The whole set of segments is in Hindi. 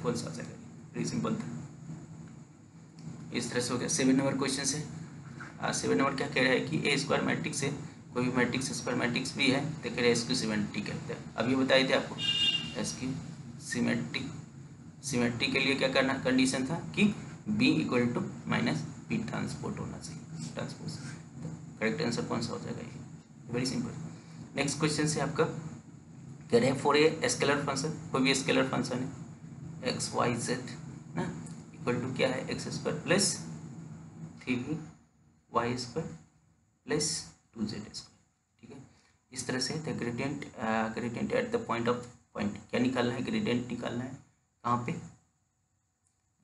कौन सा आ जाएगा? वेरी सिंपल था। इस तरह से हो गया। 7 नंबर क्वेश्चन से 7 नंबर क्या कह रहा है कि ए स्क्वायर मैट्रिक्स है, कोई भी मैट्रिक्स स्क्वायर मैट्रिक्स भी है तो कह रहे हैं एस क्यू सिमेट्रिक है। अब ये बताए थे आपको एस क्यू सिमेट्रिक के लिए क्या करना कंडीशन था कि B equal to minus B transport होना चाहिए, ट्रांसपोज। करेक्ट आंसर कौन सा हो जाएगा? ये वेरी सिंपल। नेक्स्ट क्वेश्चन से आपका कह रहे हैं फॉर ए स्केलर फंक्शन, कोई भी स्केलर फंक्शन है एक्स वाई जेड ना इक्वल टू क्या है X square plus 3b Y square plus 2z square. ठीक है, इस तरह से the gradient at the point of point क्या निकालना है? ग्रेडियंट निकालना है कहाँ पे?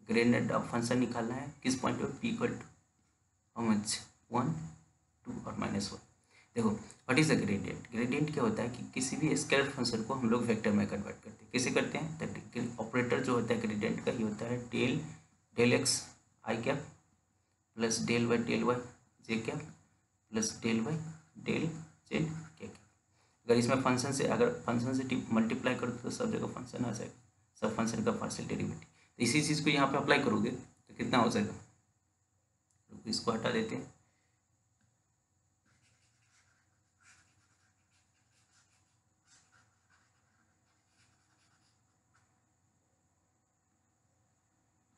ग्रेडियंट ऑफ फंक्शन निकालना है किस पॉइंट पे? p equal to how much 1 2 और -1। देखो what is the gradient? Gradient क्या होता है कि किसी भी स्केलर फंक्शन को हम लोग वेक्टर में कन्वर्ट करते हैं। कैसे करते हैं? ऑपरेटर जो होता है ग्रेडियंट का ये होता है del x i cap plus del y j cap plus del y del z k cap. अगर इसमें फंक्शन से मल्टीप्लाई करो तो सब जगह फंक्शन आ जाएगा, सब फंक्शन का पार्शियल डेरिवेटिव। तो इसी चीज़ को यहाँ पे अप्लाई करोगे तो कितना हो जाएगा? तो इसको हटा देते हैं।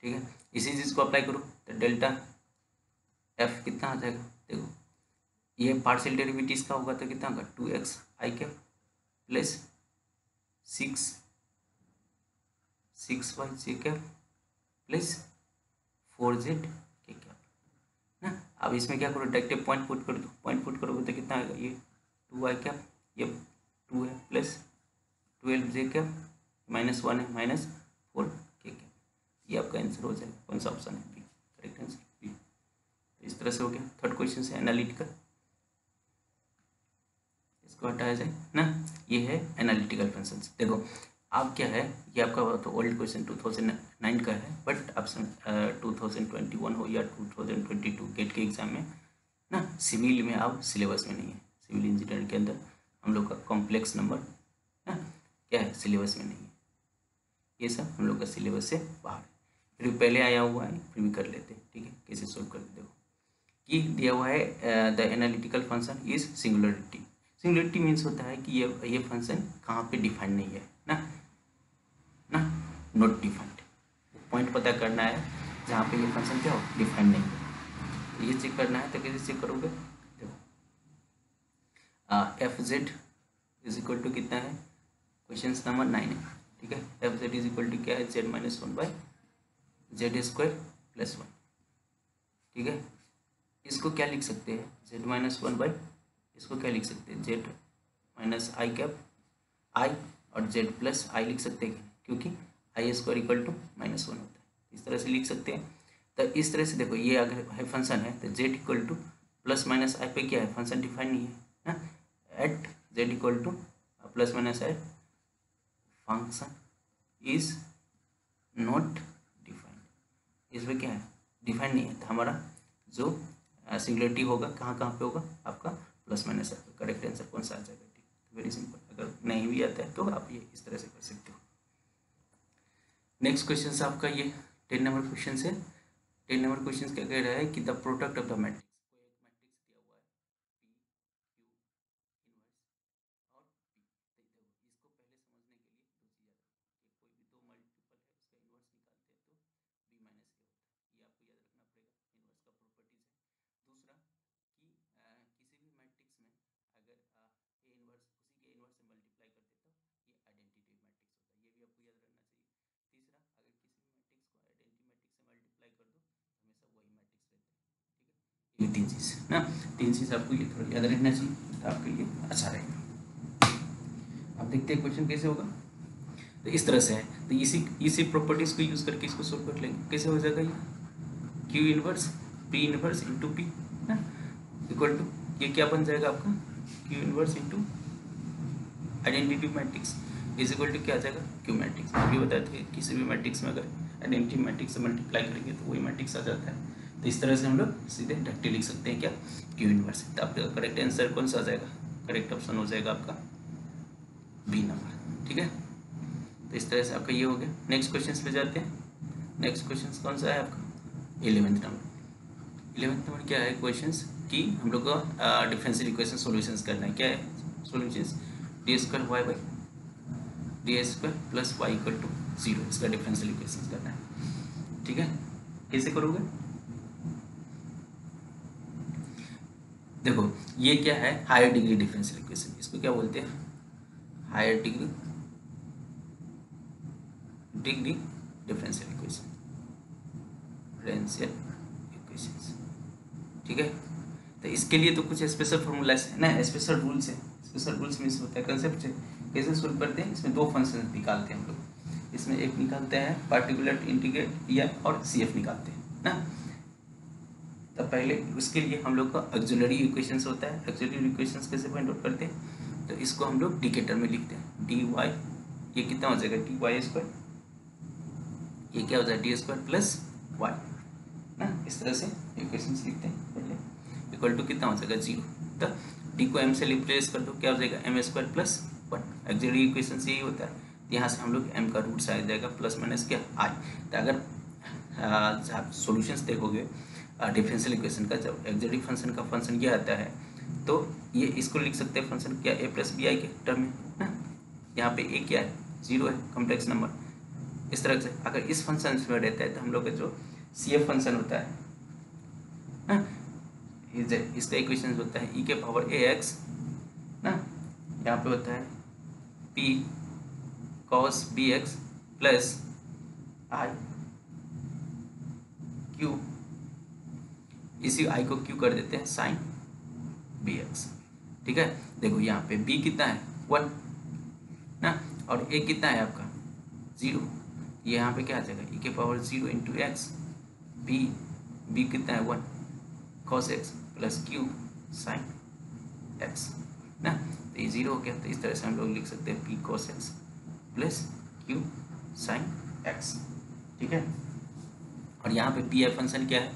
ठीक है, इसी चीज़ को अप्लाई करो तो डेल्टा एफ कितना आ जाएगा? देखो ये पार्शियल डेरिवेटिव का होगा तो कितना होगा? 2x आई कैप प्लस 6y जे कैप प्लस 4z के कैप ना। अब इसमें क्या करो? डायरेक्ट पॉइंट पुट कर दो। पॉइंट पुट करोगे तो कितना आएगा? ये 2y कैप, ये 2 है प्लस 12j कैप -1 है -4 के कैप। ये आपका आंसर हो जाएगा। कौन सा ऑप्शन है? बी। Correct answer B. इस तरह से हो गया। थर्ड क्वेश्चन से एनालिटिकल, इसको हटाया जाए ना। ये है एनालिटिकल फंक्शंस। देखो अब क्या है, ये आपका तो ओल्ड क्वेश्चन 2009 का है, बट अब 2021 हो या 2022 गेट के एग्जाम में ना, सिविल में अब सिलेबस में नहीं है। सिविल इंजीनियरिंग के अंदर हम लोग का कॉम्प्लेक्स नंबर ना क्या है, सिलेबस में नहीं है। ये सब हम लोग का सिलेबस से बाहर है। फिर भी पहले आया हुआ है, फिर भी कर लेते हैं। ठीक है, कैसे सोल्व कर देखो कि दिया हुआ है the analytical function is singularity. Singularity means होता है कि ये फंक्शन कहाँ पे डिफाइंड नहीं है ना नॉट डिफाइंड। पॉइंट पता करना है जहाँ पे ये फंक्शन क्या हो, डिफाइंड नहीं है। ये चेक करना है तो कैसे चेक करोगे? देखो F Z is equal to कितना है? क्वेश्चन नंबर 9 है। ठीक है, F Z is equal to क्या है? Z -1/z² + 1। ठीक है, इसको क्या लिख सकते हैं? z-1 इसको क्या लिख सकते हैं? z - i कैप i और z + i लिख सकते हैं क्योंकि i² = -1 होता है। इस तरह से लिख सकते हैं। तो इस तरह से देखो ये अगर है फंक्शन है तो z = +-i पे क्या है? फंक्शन डिफाइन नहीं है ना। At z = +-i function is not defined. इसमें क्या है? डिफाइन नहीं है। तो हमारा जो सिंगुलरिटी होगा कहाँ पे होगा? आपका +-i पे। करेक्ट आंसर कौन सा आ जाएगा? ठीक, वेरी सिंपल। अगर नहीं भी आता है तो आप ये इस तरह से कर सकते हो। नेक्स्ट क्वेश्चन से आपका ये 10 नंबर क्वेश्चन से 10 नंबर क्वेश्चन क्या कह रहा है कि the product of the matrix, कोई एक मैट्रिक्स दिया हुआ है p q इनवर्स और p। देखो इसको पहले समझने के लिए दो चीज़ याद रखो कि कोई भी दो मल्टीपल है उसका इनवर्स निकालते हैं तो b - a होता है। ये आपको याद रखना पड़ेगा, इनवर्स का प्रॉपर्टीज है। दूसरा कि किसी भी मैट्रिक्स में अगर ए इनवर्स उसी के इनवर्स से मल्टीप्लाई कर देता ये आइडेंटिटी मैट्रिक्स होता है। ये भी आपको याद रखना चाहिए। तीसरा, अगर किसी भी मैट्रिक्स को आइडेंटिटी मैट्रिक्स से मल्टीप्लाई कर दो हमेशा वही मैट्रिक्स रहता है। ठीक है, ये तीन चीज़ ना, तीन चीज़ आपको ये थोड़ा याद रखना चाहिए तो आपके लिए अच्छा रहेगा। अब देखते हैं क्वेश्चन कैसे होगा। तो इस तरह से है, तो इसी प्रॉपर्टीज को यूज़ करके इसको सोल्व कर लेंगे। कैसे हो जाएगा? ये Q inverse P inverse into P ना इक्वल टू ये क्या बन जाएगा आपका? Q inverse into identity matrix is equal to क्या आ जाएगा? Q matrix. अभी बताए थे किसी भी मैट्रिक्स में अगर आइडेंटिटी मैट्रिक्स से मल्टीप्लाई करेंगे तो वही मैट्रिक्स आ जाता है। तो इस तरह से हम लोग सीधे डायरेक्टली लिख सकते हैं क्या? Q inverse. तो आपका करेक्ट आंसर कौन सा आ जाएगा? करेक्ट ऑप्शन हो जाएगा आपका बी नंबर। ठीक है, तो तो इस तरह से आपका ये हो गया। नेक्स्ट क्वेश्चन पे जाते हैं। नेक्स्ट क्वेश्चन कौन सा है आपका? 11th number. 11th नंबर क्या है क्वेश्चन कि हम लोग को डिफरेंशियल इक्वेशन सॉल्यूशंस करना है। क्या है solutions? D square Y by D square plus Y equal to 0, इसका डिफरेंशियल इक्वेशन करना है। ठीक है, कैसे करोगे? देखो ये क्या है, हायर डिग्री डिफरेंशियल इक्वेशन, इसको क्या बोलते हैं? Higher degree differential equation, differential equations. ठीक है, तो इसके लिए तो कुछ स्पेशल फॉर्मूलाज है ना, स्पेशल रूल्स है। स्पेशल रूल्स में होता है कंसेप्ट है, कैसे सोल्व करते हैं? इसमें दो फंक्शन निकालते हैं हम लोग। इसमें एक निकालते हैं पार्टिकुलर इंटीग्रेट या और CF निकालते हैं ना। तो पहले उसके लिए हम लोग का ऑक्सिलरी इक्वेशंस होता है। ऑक्सिलरी इक्वेशंस कैसे फाइंड आउट करते हैं? तो इसको हम लोग डिकेटर में लिखते हैं। dy ये कितना हो जाएगा? dy स्क्वायर, ये क्या हो जाएगा? डी स्क्वायर प्लस वाई ना, इस तरह से इक्वेशंस लिखते हैं पहले। इक्वल टू कितना हो जाएगा? 0। तो डी को m से रिप्लेस कर दो, क्या हो जाएगा? m square plus 1। Auxiliary equations यही होता है। यहाँ से हम लोग m का रूट आ जाएगा प्लस माइनस क्या i। तो अगर आप सॉल्यूशंस देखोगे डिफरेंशियल इक्वेशन का, जब ऑक्सिलरी फंक्शन का फंक्शन ये आता है तो ये इसको लिख सकते हैं फंक्शन क्या? a प्लस बी आई के टर्म में ना। यहाँ पे a क्या है? 0 है, कॉम्प्लेक्स नंबर। इस तरह से अगर इस फंक्शन में रहता है तो हम लोग का जो CF फंक्शन होता है ना, इसका इक्वेशन होता है e के पावर ax ना। यहाँ पे होता है p cos bx plus i q, इसी i को q कर देते हैं sin bx। ठीक है, देखो यहाँ पे b कितना है? 1 ना, और a कितना है आपका? 0। ये यहाँ पे क्या आ जाएगा? e के पावर 0 इंटू एक्स, b कितना है? 1 cos x plus q sin x ना। तो ये 0 हो गया। तो इस तरह से हम लोग लिख सकते हैं p cos x plus q sin x। ठीक है, और यहाँ पे पी आई फंक्शन क्या है?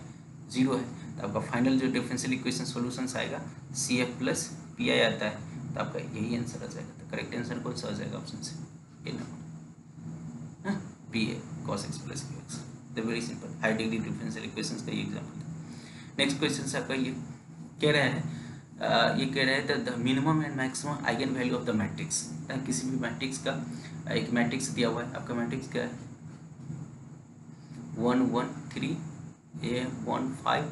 0 है। तो आपका फाइनल जो डिफरेंशियल इक्वेशन सॉल्यूशंस आएगा CF प्लस पी आई आता है, तो आपका यही आंसर आ जाएगा। तो करेक्ट आंसर कौन सा आ जाएगा ऑप्शन से? A number, P A cos x plus Q X. तो very simple, high degree differential equations का ये एग्जाम्पल था। नेक्स्ट क्वेश्चन आपका ये कह रहा है, ये कह रहा है the minimum and maximum eigen value of the matrix. किसी भी मैट्रिक्स का एक मैट्रिक्स दिया हुआ है, आपका मैट्रिक्स क्या है? 1 1 3 a 1 5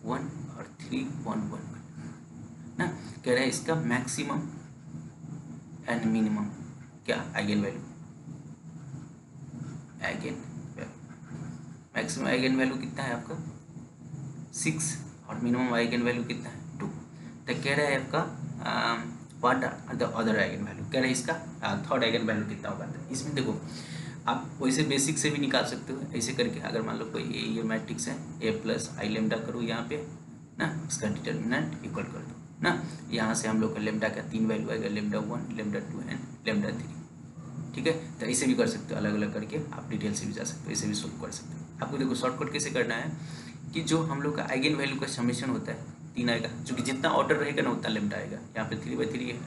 1 और 3 1 1 ना। कह रहा है इसका मैक्सिमम एंड मिनिमम क्या eigen value? Eigen value, maximum eigen value कितना है आपका? 6 और मिनिमम आइगन वैल्यू कितना है? 2। तो कह रहा है आपका what are the other eigen value. कह रहा है इसका थर्ड आइगन वैल्यू कितना होगा? तो इसमें देखो आप वैसे बेसिक से भी निकाल सकते हो ऐसे करके। अगर मान लो कोई ये मैट्रिक्स है a प्लस आई लेमडा करो यहाँ पे ना, इसका डिटर्मिनेंट इक्वल कर दो ना। यहाँ से हम लोग का लेमडा का 3 वैल्यू आएगा, लेमडा 1 लेमडा 2 एंड लेमडा 3। ठीक है, तो ऐसे भी कर सकते हो, अलग अलग करके आप डिटेल से भी जा सकते हो, ऐसे भी सोल्व कर सकते हो। आपको देखो शॉर्टकट कैसे करना है कि जो हम लोग का आइगन वैल्यू का समेशन होता है 3 आएगा, जो कि जितना ऑर्डर रहेगा ना उतना लेमडा आएगा। यहाँ पे 3/3 है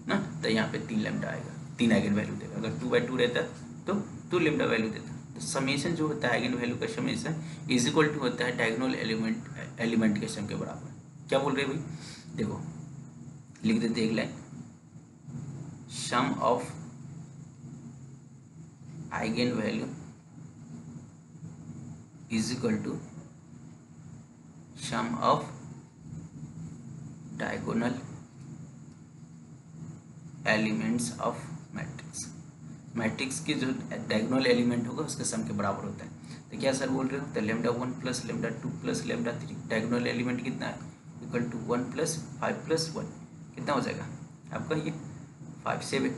ना, तो यहाँ पे 3 लेमडा आएगा, 3 आइगन वैल्यू देगा। अगर 2/2 रहता तो 2 लेमडा वैल्यू देता। तो समेशन जो होता है आइगन वैल्यू का समेशन इज इक्वल टू होता है डायगोनल एलिमेंट के सम के बराबर। क्या बोल रहे हैं भाई? देखो लिख देते एक line, sum of eigen value is equal to sum of diagonal elements of matrix. Matrix के जो डायगोनल एलिमेंट होगा उसके सम के बराबर होता है। तो क्या सर बोल रहे हो? तो lambda 1 plus lambda 2 plus lambda 3 diagonal element कितना है? इक्वल टू 1 प्लस 5 प्लस 1 कितना हो जाएगा आपका? ये 5 7।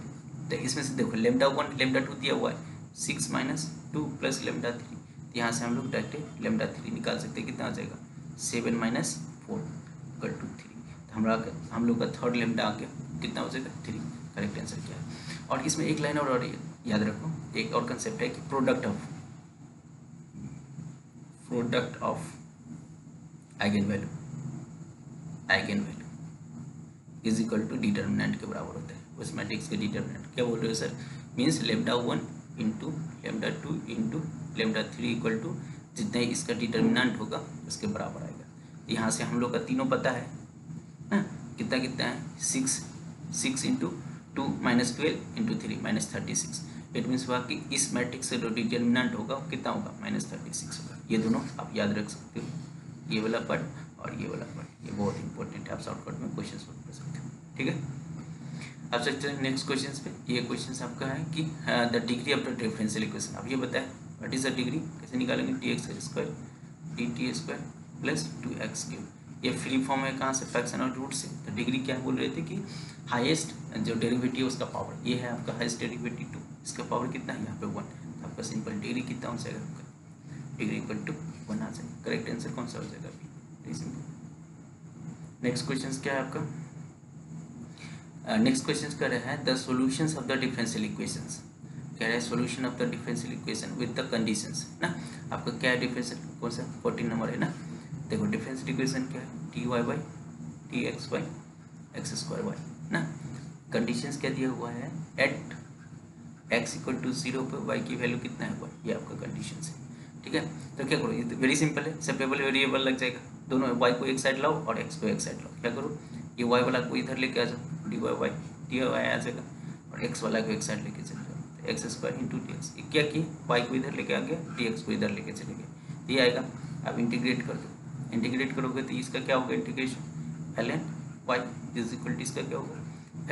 तो इसमें से देखो लेमडा 1 लेमडा 2 दिया हुआ है, 6 माइनस 2 प्लस लेमडा 3। तो यहाँ से हम लोग डायरेक्ट लेमडा 3 निकाल सकते हैं। कितना आ जाएगा? 7 माइनस 4 इक्वल टू 3। तो हम लोग का थर्ड लेमडा आ गया, कितना हो जाएगा? 3। करेक्ट आंसर क्या है? और इसमें एक लाइन और याद रखो, एक और कंसेप्ट है कि product of eigen value is equal to determinant के बराबर होता है। उस मैट्रिक्स के डिटर्मिनेंट क्या बोल रहे हो sir? Means lambda 1 into lambda 2 into lambda 3 equal to जितना इसका डिटर्मिनेंट होगा उसके बराबर आएगा। यहाँ से हम लोग का तीनों पता है ना, कितना कितना है 6 into 2 minus 12 into 3 minus 36। It means हुआ कि इस मैट्रिक्स से जो डिटर्मिनेंट होगा वो कितना होगा -36 होगा। ये दोनों आप याद रख सकते हो, ये वाला पार्ट और ये वाला पार्ट, ये बहुत इंपॉर्टेंट है, आप शॉर्टकट में क्वेश्चन सोल्व कर सकते हो। ठीक है, अब चलते हैं नेक्स्ट क्वेश्चन पे। ये क्वेश्चन आपका है कि the degree of the differential equation. अब ये बताए व्हाट इज द डिग्री, कैसे निकालेंगे, dx² dt² प्लस 2x³। ये फ्री फॉर्म है कहाँ से, फ्रैक्शन और रूट से। तो डिग्री क्या बोल रहे थे कि हाईएस्ट जो डेरिवेटिव उसका पावर, ये है आपका हाईएस्ट डेरिवेटिव 2, इसका पावर कितना है यहाँ पे 1। तो आपका सिंपल डिग्री कितना हो जाएगा, आपका डिग्री इक्वल टू 1 आ जाएगा। करेक्ट आंसर कौन सा हो जाएगा, वेरी सिंपल। नेक्स्ट क्वेश्चन क्या है आपका, नेक्स्ट क्वेश्चन कर रहा है the solutions of the differential equations. कह रहा है solution of the differential equation with the conditions ना। आपका क्या है डिफरेंशियल, कौन सा 14 नंबर है ना। देखो डिफरेंशियल इक्वेशन क्या है, dy dx y x² y ना। कंडीशंस क्या दिया हुआ है, एट x इक्वल टू 0 पे y की वैल्यू कितना है 1, ये आपका कंडीशन है। ठीक है, तो क्या करो, ये वेरी सिंपल है, सेपरेबल वेरिएबल लग जाएगा, दोनों y को एक साइड लाओ और x को एक साइड लाओ। क्या करो, ये y वाला को इधर लेके आ जाओ, dy आ जाएगा, और x वाला को एक साइड लेके चले जाओ, x² इंटू dx। क्या किए, y को इधर लेके आ गया, dx को इधर लेके चले गए, ये आएगा। आप इंटीग्रेट कर दो, इंटीग्रेट करोगे तो इसका क्या होगा integration, ln y is equal to इसका क्या होगा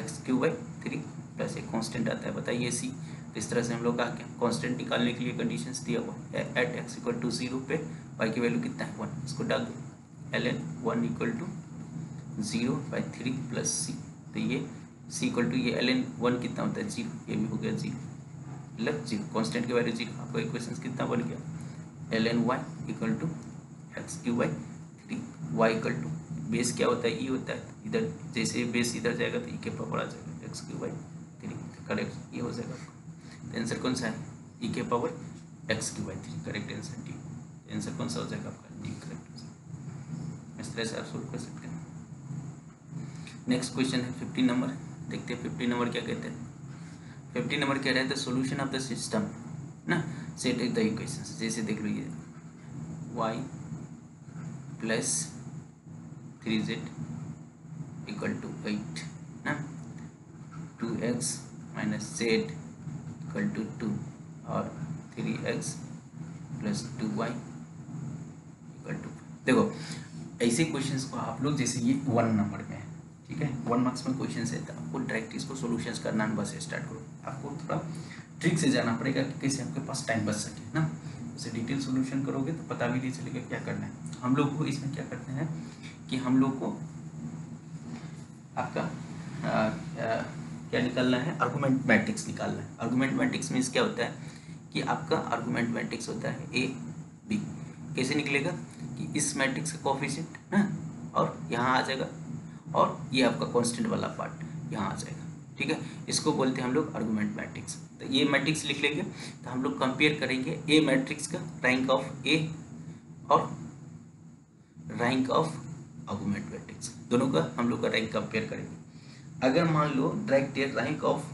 x³ प्लस एक कांस्टेंट आता है बताइए c। तो इस तरह से हम लोग का क्या कांस्टेंट निकालने के लिए कंडीशंस दिया हुआ है, एट x इक्वल टू 0 पे y की वैल्यू कितना है 1, इसको डाल दो, ln 1 equal to 0/3 plus c। तो ये c इक्वल टू ये ln 1 कितना होता है 0, ये भी हो गया 0, मतलब 0 कांस्टेंट की वैल्यू 0। आपका इक्वेशन कितना बन गया, ln y equal to x³/3, y equal to base क्या होता है e होता है, इधर जैसे बेस इधर जाएगा तो e के पावर आ जाएगा x³/3। करेक्ट, ये हो जाएगा आपका। तो आंसर कौन सा है, e के power x³/3, correct answer D. Answer कौन सा हो जाएगा आपका, डी करेक्ट आंसर। इस तरह से आप सोल्व कर सकते हैं। नेक्स्ट क्वेश्चन है 15 नंबर, देखते हैं 15 नंबर क्या कहते हैं। 15 नंबर कह रहा है the solution of the system ना, सेट द इक्वेशंस। जैसे देख लो ये y plus 3z equal to 8 ना, 2x minus z equal to 2 और 3x plus 2y equal to. देखो ऐसे क्वेश्चंस को आप लोग, जैसे ये 1 नंबर में है, ठीक है 1 मार्क्स में क्वेश्चन है, तो आपको डायरेक्ट इसको सॉल्यूशंस करना बस स्टार्ट करो। आपको थोड़ा ट्रिक से जाना पड़ेगा कि कैसे आपके पास टाइम बच सके ना। उसे डिटेल सॉल्यूशन करोगे तो पता भी नहीं चलेगा क्या करना है। हम लोग को इसमें क्या करते हैं कि हम लोग को आपका क्या निकालना है, आर्गुमेंट मैट्रिक्स निकालना है। आर्गुमेंट मैट्रिक्स मीन्स क्या होता है कि आपका आर्गुमेंट मैट्रिक्स होता है ए बी। कैसे निकलेगा कि इस मैट्रिक्स का कोफिशिएंट ना, और यहाँ आ जाएगा, और ये आपका कांस्टेंट वाला पार्ट यहाँ आ जाएगा। ठीक है, इसको बोलते हैं हम लोग आर्गुमेंट मैट्रिक्स। तो ये मैट्रिक्स लिख लेंगे, तो हम लोग कंपेयर करेंगे ए मैट्रिक्स का रैंक ऑफ ए और रैंक ऑफ आर्गुमेंट मैट्रिक्स, दोनों का हम लोग का रैंक कंपेयर करेंगे। अगर मान लो direct rank of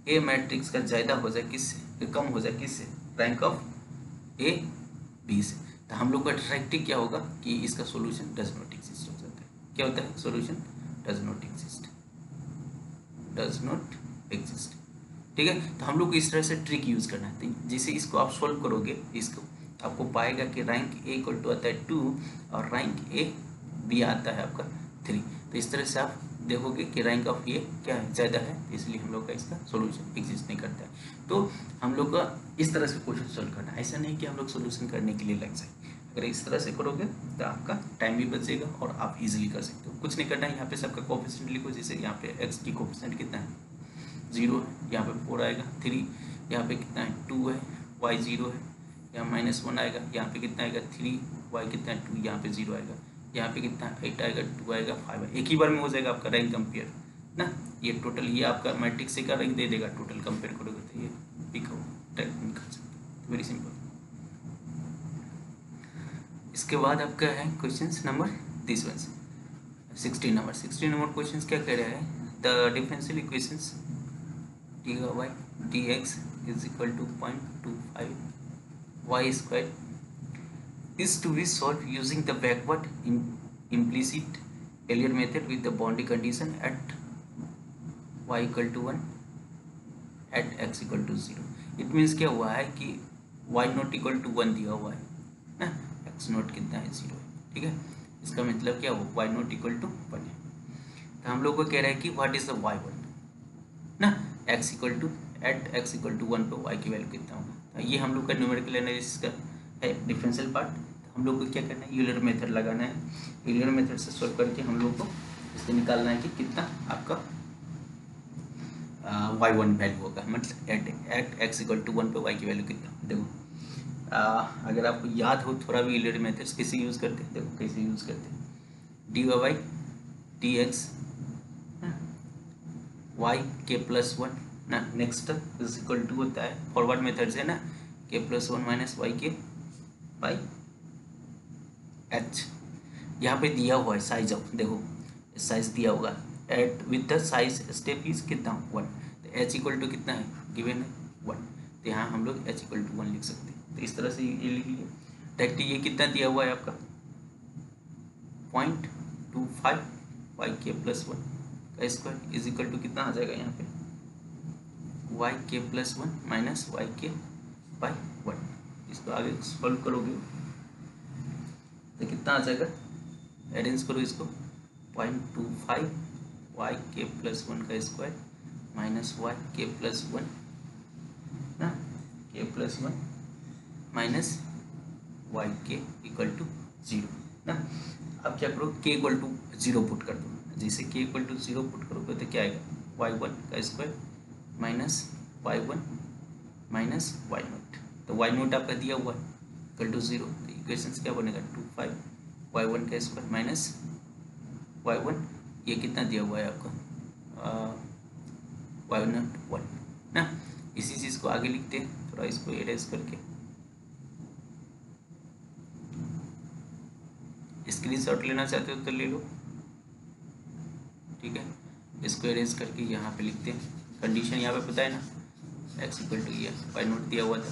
a matrix का ज़्यादा हो जाए किससे, कम हो जाए किससे, रैंक ऑफ ए बी से, तो हम लोग का डायरेक्टली क्या होगा कि इसका सॉल्यूशन डज नॉट एग्जिस्ट हो जाता है। क्या होता है, solution does not exist, does not exist. ठीक है, तो हम लोग को इस तरह से ट्रिक यूज़ करना है। जैसे इसको आप सोल्व करोगे, इसको आपको पाएगा कि रैंक ए इक्वल टू आता है 2 और रैंक ए बी आता है आपका 3। तो इस तरह से आप देखोगे कि रैंक ऑफ ए क्या है, ज़्यादा है, इसलिए हम लोग का इसका सॉल्यूशन एग्जिस्ट नहीं करता है। तो हम लोग का इस तरह से क्वेश्चन सॉल्व करना है, ऐसा नहीं कि हम लोग सॉल्यूशन करने के लिए लग जाए। अगर इस तरह से करोगे तो आपका टाइम भी बचेगा और आप इजीली कर सकते हो। कुछ नहीं करना है, यहाँ पे सबका कोफिशिएंट लिखो। जैसे यहाँ पे x की कोफिशिएंट कितना है 0 है, यहाँ पे 4 आएगा, 3 यहाँ पे कितना है 2 है, y 0 है, यहाँ -1 आएगा, यहाँ पे कितना आएगा 3, y कितना है 2, यहाँ पे 0 आएगा, यहाँ पे कितना 8 आएगा, 2 आएगा, 5 आएगा। एक ही बार में हो जाएगा आपका रैंक कंपेयर ना। ये टोटल ये आपका मैट्रिक्स से का रैंक दे देगा, टोटल कंपेयर करोगे तो ये निकाल सकते, वेरी सिंपल। इसके बाद आपका है question number 16 number. 16 number question क्या कह रहा है, the differential equations D Y D X is equal to 0.25 Y square is to be solved using the backward implicit Euler method with the boundary condition at y equal to 1 at x equal to 0. It means क्या हुआ है कि y नॉट इक्वल टू 1 दिया हुआ है ना, x नॉट कितना है 0 है, ठीक है। इसका मतलब क्या हुआ, y नॉट इक्वल टू 1 है। तो हम लोग को कह रहा है कि व्हाट इज द y1 ना, x equal to at x equal to 1 पे y की वैल्यू कितना होगा। तो ये हम लोग का न्यूमेरिकल एनालिसिस का है डिफरेंशियल पार्ट। हम लोग को क्या करना है, यूलर मेथड लगाना है। यूलर मेथड से सॉल्व करके हम लोग को इससे निकालना है कि कितना आपका y1 वैल्यू होगा, मतलब एट x इक्वल टू 1 पे y की वैल्यू कितना। देखो अगर आपको याद हो थोड़ा भी यूलर मेथड्स कैसे यूज़ करते हैं, देखो कैसे यूज़ करते हैं। D Y D X Y के प्लस 1 ना, नेक्स्ट इज इक्वल टू होता है फॉरवर्ड मेथड से ना, के प्लस 1 माइनस वाई के बाई एच। यहाँ पे दिया हुआ है साइज ऑफ, देखो साइज दिया होगा at with the size step is कितना 1, तो एच इक्वल टू कितना है गिवन है 1, तो यहाँ हम लोग एच इक्वल टू 1 लिख सकते हैं। तो इस तरह से ये लिख लिया डायरेक्टली। ये कितना दिया हुआ है आपका 0.25 वाई के प्लस 1 का स्क्वायर इज इक्वल टू कितना आ जाएगा यहाँ पे वाई के प्लस 1 माइनस वाई के बाई 1। इसको आगे सॉल्व करोगे तो कितना आ जाएगा, अरेंज करो इसको 0.25 वाई के प्लस 1 का स्क्वायर माइनस वाई के प्लस 1 ना, के प्लस 1 माइनस वाई के इक्वल टू 0 ना। अब क्या करो, के इक्वल टू 0 पुट कर दो। जैसे के इक्वल टू 0 पुट करोगे तो क्या आएगा y1 का square minus y1 minus y note. तो y नोट आपका दिया हुआ है इक्वल टू 0, तो इक्वेशन क्या बनेगा 25 y1 का स्क्वायर माइनस y1, ये कितना दिया हुआ है आपका y नोट 1 ना। इसी चीज़ को आगे लिखते हैं, थोड़ा इसको एरेज करके स्क्रीनशॉट लेना चाहते हो तो ले लो, ठीक है। इसको एरेज करके यहाँ पे लिखते हैं। कंडीशन यहाँ पे पता है ना, x इक्वल टू ये वाई नोट दिया हुआ था,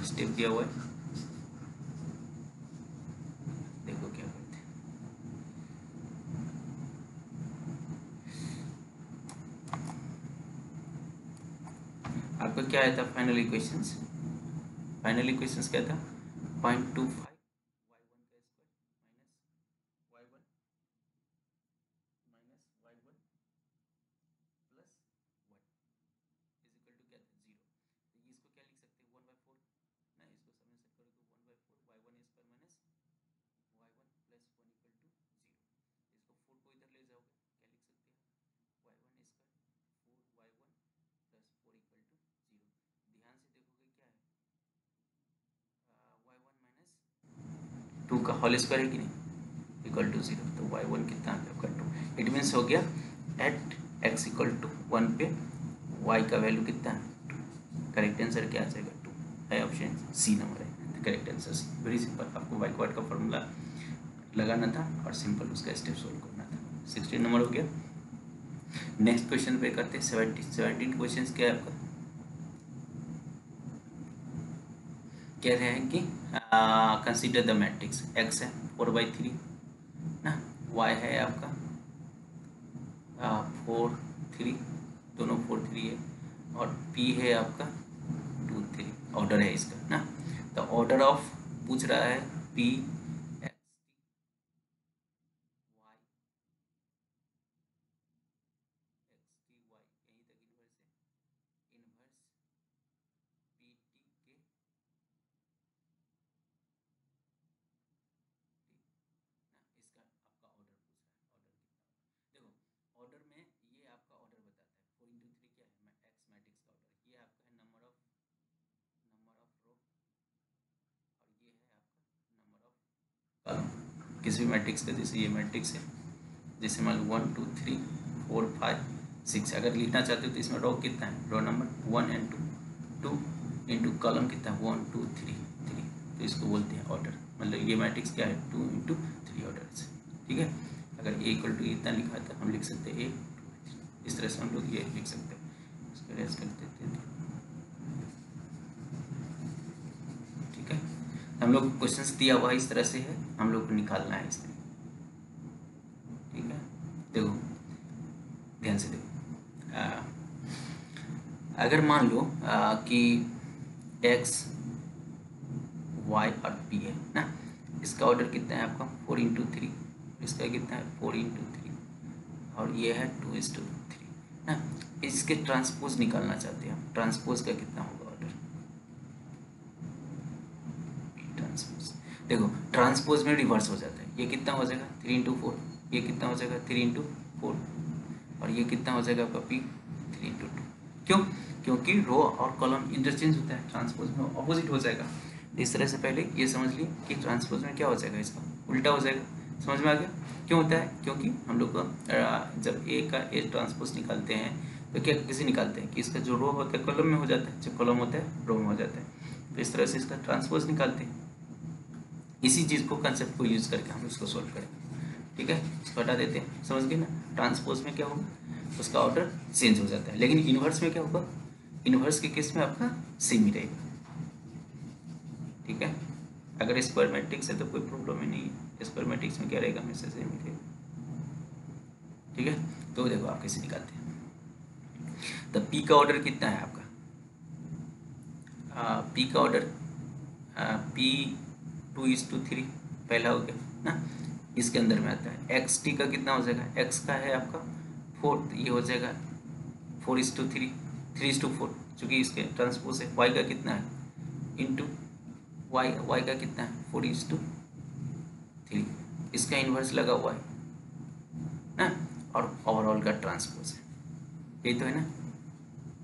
स्टेप दिया हुआ है। देखो क्या करते हैं, आपका क्या आया था फाइनल इक्वेशंस। फाइनल इक्वेशंस क्या था 0.25 2 का होल स्क्वायर है कि नहीं इक्वल टू 0, तो y1 कितना आ गया आपका 2। इट मीन्स हो गया एट x इक्वल टू 1 पे y का वैल्यू कितना है 2। करेक्ट आंसर क्या आ जाएगा 2 है, ऑप्शन सी नंबर है। तो correct answer C, very simple. आपको वाई क्वाड का फॉर्मूला लगाना था और सिंपल उसका स्टेप सोल्व करना था। 16 नंबर हो गया। नेक्स्ट क्वेश्चन पे करते हैं 17 क्वेश्चन क्या है आपका, कह रहे हैं कि कंसीडर द मैट्रिक्स x है 4/3 ना, y है आपका 4 3, दोनों 4 3 है, और p है आपका 2 3। ऑर्डर है इसका ना, तो ऑर्डर ऑफ पूछ रहा है p ऑर्डर में ये आपका ऑर्डर बताता है 4 into 3 क्या है एक्स मैट्रिक्स का ऑर्डर, ये आपका है नंबर ऑफ रो, और ये है आपका नंबर ऑफ कॉलम किसी भी मैट्रिक्स का। जैसे ये मैट्रिक्स है, जैसे मान लो 1 2 3 4 5 6, अगर लिखना चाहते हो तो इसमें रो कितना है, row number 1 and 2 into column कितना है 1 2 3 3, तो इसको बोलते हैं ऑर्डर। मतलब ये मैट्रिक्स क्या है 2 into 3 ऑर्डर से, ठीक है। अगर a इक्वल टू इतना लिखा था हम लिख सकते हैं a, इस तरह से हम लोग ये लिख सकते हैं। इसको रेस कर देते हैं, ठीक है। हम लोग को क्वेश्चंस दिया हुआ इस तरह से है, हम लोग को निकालना है इसमें, ठीक है। देखो ध्यान से देखो, अगर मान लो कि x y और p है ना, इसका ऑर्डर कितना है आपका 4×3, इसका कितना है 4×3, और ये है 2:3 ना। इसके ट्रांसपोज निकालना चाहते हैं हम, ट्रांसपोज का कितना होगा ऑर्डर, ट्रांसपोज। देखो ट्रांसपोज में रिवर्स हो जाता है, ये कितना हो जाएगा 3×4, ये कितना हो जाएगा 3×4, और ये कितना हो जाएगा आपका p 3×2। क्यों? क्योंकि रो और कॉलम इंटरचेंज होता है, ट्रांसपोज में ऑपोजिट हो जाएगा। इस तरह से पहले ये समझ लिए कि ट्रांसपोज में क्या हो जाएगा, इसका उल्टा हो जाएगा। समझ में आ गया क्यों होता है? क्योंकि हम लोग को जब ए का ए ट्रांसपोज निकालते हैं तो क्या कैसे निकालते हैं कि इसका जो रो होता है कॉलम में हो जाता है, जो कॉलम होता है रो में हो जाता है। तो इस तरह से इसका ट्रांसपोज निकालते हैं। इसी चीज़ को, कंसेप्ट को यूज़ करके हम इसको सोल्व करेंगे, ठीक है। इसको हटा देते हैं, समझ गए ना। ट्रांसपोज में क्या होगा, उसका ऑर्डर चेंज हो जाता है, लेकिन इन्वर्स में क्या होगा, इन्वर्स के केस में आपका सेम ही रहेगा, ठीक है। अगर स्क्वायर मैट्रिक्स है तो कोई प्रॉब्लम ही नहीं है, स्क्वायर मैट्रिक्स में क्या रहेगा, हमेशा सेम ही रहेगा, ठीक है। तो देखो आप कैसे निकालते हैं। तो पी का ऑर्डर कितना है आपका, पी का ऑर्डर पी 2:3 पहला हो गया ना, इसके अंदर में आता है। एक्स टी का कितना हो जाएगा, एक्स का है आपका 4, ये हो जाएगा 4:3, 3:4, चूँकि इसके ट्रांसपोज है। वाई का कितना है इंटू वाई, वाई का कितना है 4:3, इसका इन्वर्स लगा हुआ है ना, और ओवरऑल का ट्रांसपोज है, यही तो है ना।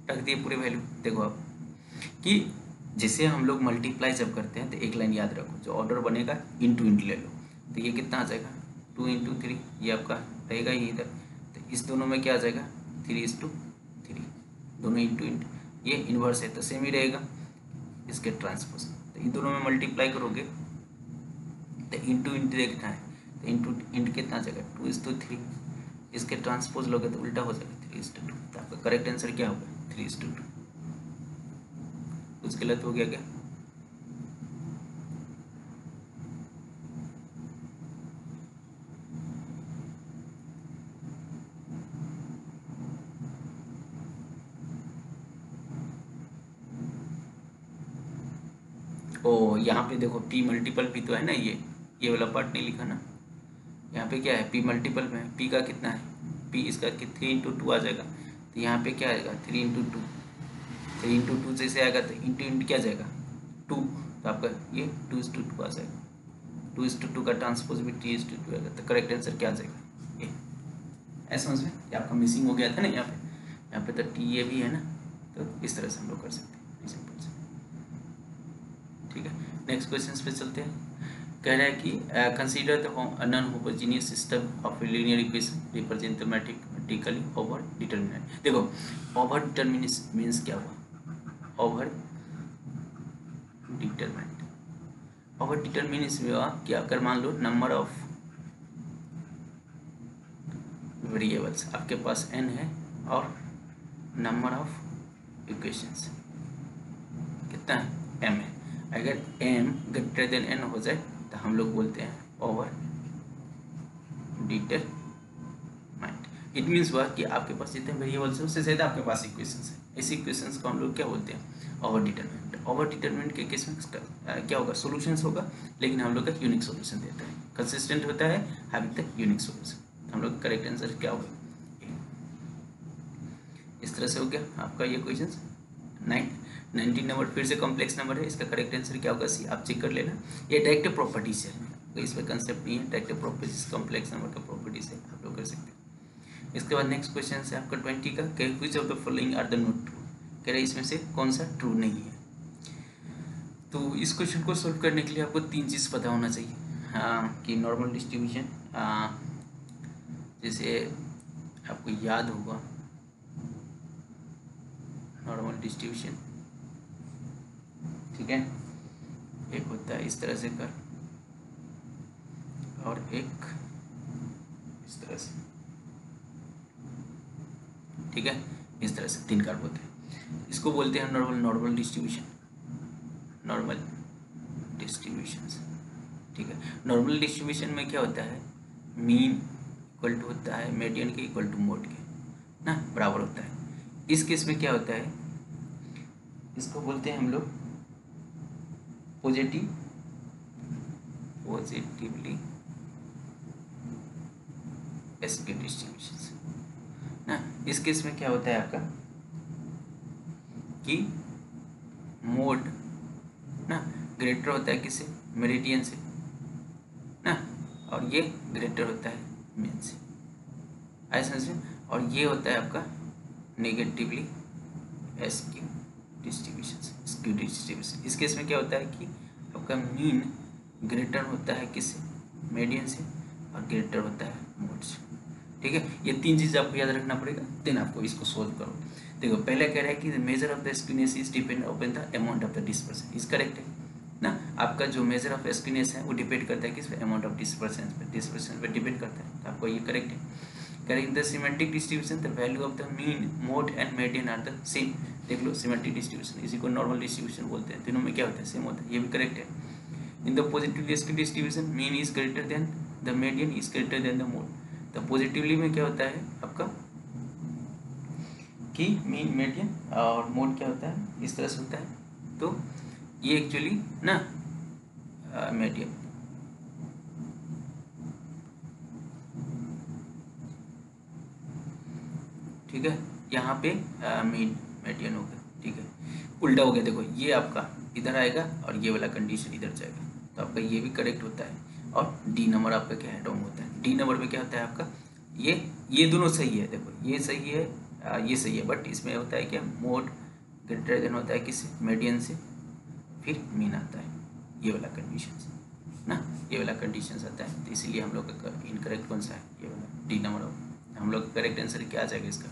रख दिए पूरे वैल्यू। देखो अब कि जैसे हम लोग मल्टीप्लाई जब करते हैं तो एक लाइन याद रखो, जो ऑर्डर बनेगा इंटू इंटू ले लो, तो ये कितना आ जाएगा 2×3, ये आपका रहेगा ही इधर, तो इस दोनों में क्या आ जाएगा 3:3, दोनों इंटू इंटू, ये इन्वर्स है तो सेम ही रहेगा इसके ट्रांसपोज। तो इन दोनों में मल्टीप्लाई करोगे तो इंटू इंटू देखना है, तो इंटू इंटू कितना आ जाएगा 2:3, इसके ट्रांसपोज लोगे तो उल्टा हो जाएगा 3:2। तो आपका करेक्ट आंसर क्या होगा 3:2। कुछ गलत हो गया क्या? ओ यहाँ पे देखो p मल्टीपल भी तो है ना, ये वाला पार्ट नहीं लिखा ना। यहाँ पे क्या है p मल्टीपल में है, p का कितना है, p इसका 3×2 आ जाएगा, तो यहाँ पे क्या आएगा 3×2, 3×2 जैसे आएगा तो इंटू इंटू क्या जाएगा 2, तो आपका ये 2:2 आ जाएगा। 2:2 का ट्रांसपोज भी 3:2 आएगा, तो करेक्ट आंसर क्या आ जाएगा ये। ऐसा समझ में, ये आपका मिसिंग हो गया था ना यहाँ पे तो टी ये भी है ना, तो इस तरह से हम लोग कर सकते हैं सिंपल से, ठीक है। नेक्स्ट क्वेश्चन पे चलते हैं। कह रहा है कि consider the non homogeneous system of linear equation represent mathematically over determinant. देखो ओवर डिटरमिनेंट मीन्स क्या हुआ, ओवर डिटरमिनेंट, ओवर डिटरमिनेंट में हुआ कि अगर मान लो नंबर ऑफ वेरिएबल्स आपके पास n है और नंबर ऑफ इक्वेशंस कितना है m है, अगर m ग्रेटर देन n हो जाए तो हम लोग बोलते हैं ओवर डिटरमाइंड। इट मीन्स हुआ कि आपके पास जितने वेरिएबल्स हैं उससे ज़्यादा आपके पास इक्वेशंस है, ऐसी इक्वेशंस को हम लोग क्या बोलते हैं ओवर डिटरमाइंड। ओवर डिटरमाइंड के केस में क्या होगा, सोल्यूशंस होगा, लेकिन हम लोग का यूनिक सोल्यूशन देता है, कंसिस्टेंट होता है, हैविंग द यूनिक सोल्यूशन। हम लोग करेक्ट आंसर क्या होगा, इस तरह से हो गया आपका ये क्वेश्चन। 19 नंबर फिर से कॉम्प्लेक्स नंबर है, इसका करेक्ट आंसर क्या होगा सी, आप चेक कर लेना। ये डायरेक्ट प्रॉपर्टीज है, तो इसमें कंसेप्ट नहीं है, डायरेक्ट प्रॉपर्टीज कॉम्प्लेक्स नंबर का प्रॉपर्टीज है, आप लोग कर सकते हैं। इसके बाद नेक्स्ट क्वेश्चन है आपका 20 का, which of the following are the not true, कह रहे इसमें से कौन सा ट्रू नहीं है। तो इस क्वेश्चन को सोल्व करने के लिए आपको 3 चीज़ पता होना चाहिए, हाँ कि नॉर्मल डिस्ट्रीब्यूशन, जैसे आपको याद होगा नॉर्मल डिस्ट्रीब्यूशन, ठीक है, एक होता है इस तरह से कर और एक इस तरह से, ठीक है, इस तरह से 3 कर्व होते हैं। इसको बोलते हैं नॉर्मल डिस्ट्रीब्यूशन, नॉर्मल डिस्ट्रीब्यूशंस। ठीक है, नॉर्मल डिस्ट्रीब्यूशन में क्या होता है, मीन इक्वल टू होता है मीडियन के इक्वल टू मोड के ना, बराबर होता है। इस केस में क्या होता है, इसको बोलते हैं हम लोग पॉजिटिवली स्क्यूड डिस्ट्रीब्यूशंस ना। इस केस में क्या होता है आपका कि मोड ना ग्रेटर होता है किससे, मेरिडियन से ना, और ये ग्रेटर होता है मीन से, ऐसा समझे। और ये होता है आपका नेगेटिवली स्क्यू डिस्ट्रीब्यूशन। इस केस में क्या होता है कि आपका मीन ग्रेटर होता है किससे, मीडियन से, और ग्रेटर होता है मोड से। ठीक है, ये तीन चीज़ आपको याद रखना पड़ेगा, देन आपको इसको सोल्व करो। देखो पहले कह रहा है कि measure of the skewness is depend upon the amount of the dispersion, is correct है ना। आपका जो मेजर ऑफ स्क्यूनेस है वो डिपेंड करता है किस पे, अमाउंट ऑफ डिस्पर्सन पे डिपेंड करता है, तो आपको ये करेक्ट है। Correct the symmetric distribution the value of the mean mode and median are the same. देख लो सिमेट्रिक डिस्ट्रीब्यूशन, इसी को नॉर्मल डिस्ट्रीब्यूशन बोलते हैं, तीनों में क्या होता है, सेम होता है, ये भी करेक्ट है। In the positively skewed distribution mean is greater than the median is greater than the mode. तो पॉजिटिवली में क्या होता है आपका कि मीन मीडियन और मोड क्या होता है, इस तरह से होता है। तो ये एक्चुअली ना मीडियन, ठीक है, यहाँ पे मीन मीडियन हो गया। ठीक है, उल्टा हो गया, देखो ये आपका इधर आएगा और ये वाला कंडीशन इधर जाएगा, तो आपका ये भी करेक्ट होता है। और डी नंबर आपका क्या है, रॉन्ग होता है। डी नंबर में क्या होता है आपका, ये दोनों सही है, देखो ये सही है, ये सही है, बट इसमें होता है क्या, मोड ग्रेटर देन होता है किससे, मीडियन से, फिर मीन आता है, ये वाला कंडीशन ना, ये वाला कंडीशन आता है। तो इसीलिए हम लोग का इनकरेक्ट कौन सा है, ये वाला डी नंबर। हम लोग का करेक्ट आंसर क्या आ जाएगा इसका,